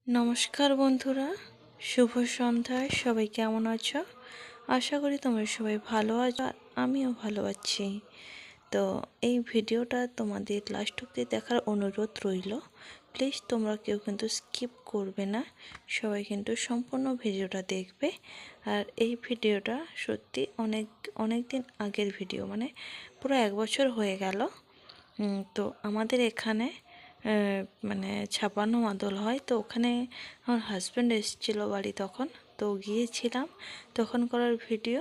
নমস্কার বন্ধুরা, শুভ সন্ধ্যায় সবাই কেমন আছো? আশা করি তোমরা সবাই ভালো আছো আর আমিও ভালো আছি। তো এই ভিডিওটা তোমাদের লাস্ট অবধি দেখার অনুরোধ রইল। প্লিজ তোমরা কেউ কিন্তু স্কিপ করবে না, সবাই কিন্তু সম্পূর্ণ ভিডিওটা দেখবে। আর এই ভিডিওটা সত্যি অনেক দিন আগের ভিডিও, মানে পুরো 1 বছর হয়ে গেল। তো আমাদের এখানে মানে ছাপানো মাদল হয়, তো ওখানে আমার হাজব্যান্ড এসেছিল বাড়ি, তখন তো গিয়েছিলাম, তখন করার ভিডিও।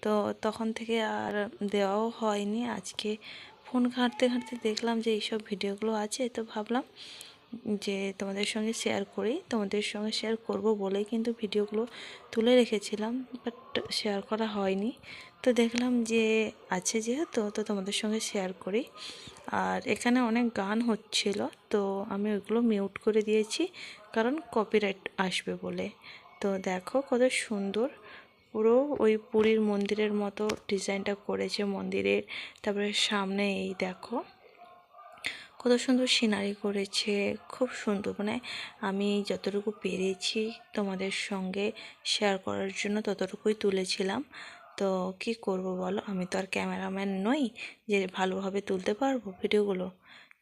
তো তখন থেকে আর দেওয়াও হয়নি। আজকে ফোন ঘাঁটতে ঘাঁটতে দেখলাম যে এইসব ভিডিওগুলো আছে, তো ভাবলাম যে তোমাদের সঙ্গে শেয়ার করি। তোমাদের সঙ্গে শেয়ার করব বলেই কিন্তু ভিডিওগুলো তুলে রেখেছিলাম, বাট শেয়ার করা হয়নি। তো দেখলাম যে আছে যেহেতু, তো তোমাদের সঙ্গে শেয়ার করি। আর এখানে অনেক গান হচ্ছিল, তো আমি ওইগুলো মিউট করে দিয়েছি, কারণ কপিরাইট আসবে বলে। তো দেখো কত সুন্দর পুরো ওই পুরীর মন্দিরের মতো ডিজাইনটা করেছে মন্দিরের। তারপরে সামনে এই দেখো কত সুন্দর সিনারি করেছে, খুব সুন্দর। মানে আমি যতটুকু পেরেছি তোমাদের সঙ্গে শেয়ার করার জন্য ততটুকুই তুলেছিলাম। তো কি করব বলো, আমি তো আর ক্যামেরাম্যান নই যে ভালোভাবে তুলতে পারবো ভিডিওগুলো।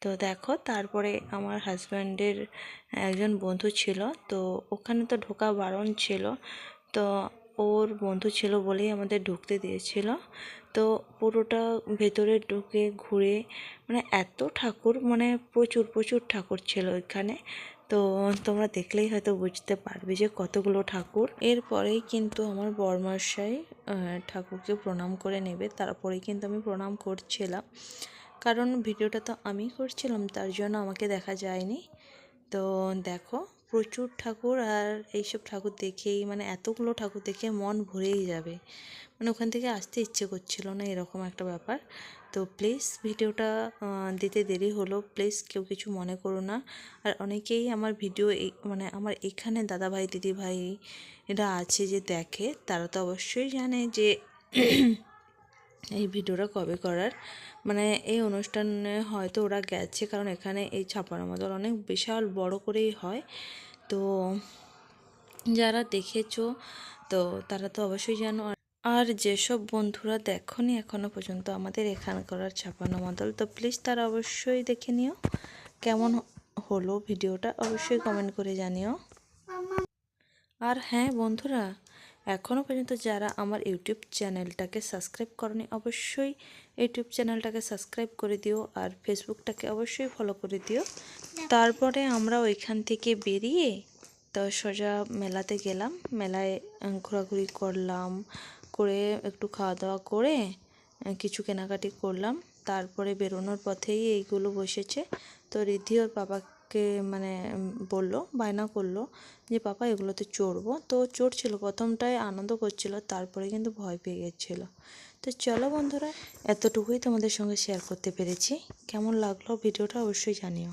তো দেখো তারপরে আমার হাজব্যান্ডের একজন বন্ধু ছিল, তো ওখানে তো ঢোকা বারণ ছিল, তো ওর বন্ধু ছিল বলেই আমাদের ঢুকতে দিয়েছিল। তো পুরোটা ভেতরে ঢুকে ঘুরে, মানে এত ঠাকুর, মানে প্রচুর প্রচুর ঠাকুর ছিল এখানে। তো তোমরা দেখলেই হয়তো বুঝতে পারবে যে কতগুলো ঠাকুর। এরপরেই কিন্তু আমার বরমশাই ঠাকুরকে প্রণাম করে নেবে, তারপরেই কিন্তু আমি প্রণাম করছিলাম, কারণ ভিডিওটা তো আমি করছিলাম, তার জন্য আমাকে দেখা যায়নি। তো দেখো প্রচুর ঠাকুর, আর এইসব ঠাকুর দেখেই, মানে এতগুলো ঠাকুর দেখে মন ভরেই যাবে, মানে ওখান থেকে আসতে ইচ্ছে করছিল না, এরকম একটা ব্যাপার। তো প্লিজ ভিডিওটা দিতে দেরি হলো, প্লিজ কেউ কিছু মনে করো না। আর অনেকেই আমার ভিডিও মানে আমার এখানে দাদাভাই দিদিভাই এরা আছে যে দেখে, তারা তো অবশ্যই জানে যে এই ভিডিওটা কবে করার, মানে এই অনুষ্ঠানে হয়তো ওরা গেছে, কারণ এখানে এই ছাপানো মাদল অনেক বিশাল বড় করেই হয়। তো যারা দেখেছো তো তারা তো অবশ্যই জানো। আর যেসব বন্ধুরা দেখোনি এখনও পর্যন্ত আমাদের এখানে করার ছাপানো মাদল, তো প্লিজ তারা অবশ্যই দেখে নিও। কেমন হলো ভিডিওটা অবশ্যই কমেন্ট করে জানিও। আর হ্যাঁ বন্ধুরা, এখনও পর্যন্ত যারা আমার ইউটিউব চ্যানেলটাকে সাবস্ক্রাইব করনি, অবশ্যই ইউটিউব চ্যানেলটাকে সাবস্ক্রাইব করে দিও, আর ফেসবুকটাকে অবশ্যই ফলো করে দিও। তারপরে আমরা ওইখান থেকে বেরিয়ে তো সোজা মেলাতে গেলাম, মেলায় ঘোরাঘুরি করলাম, করে একটু খাওয়া দাওয়া করে কিছু কেনাকাটি করলাম। তারপরে বেরোনোর পথেই এইগুলো বসেছে, তো রিদ্ধি ওর পাপাকে মানে বললো, বায়না করলো যে পাপা এগুলোতে চড়বো। তো চড়ছিল, প্রথমটায় আনন্দ করছিল, তারপরে কিন্তু ভয় পেয়ে গেছিলো। তো চলো বন্ধুরা, এতটুকুই তোমাদের সঙ্গে শেয়ার করতে পেরেছি। কেমন লাগলো ভিডিওটা অবশ্যই জানিও।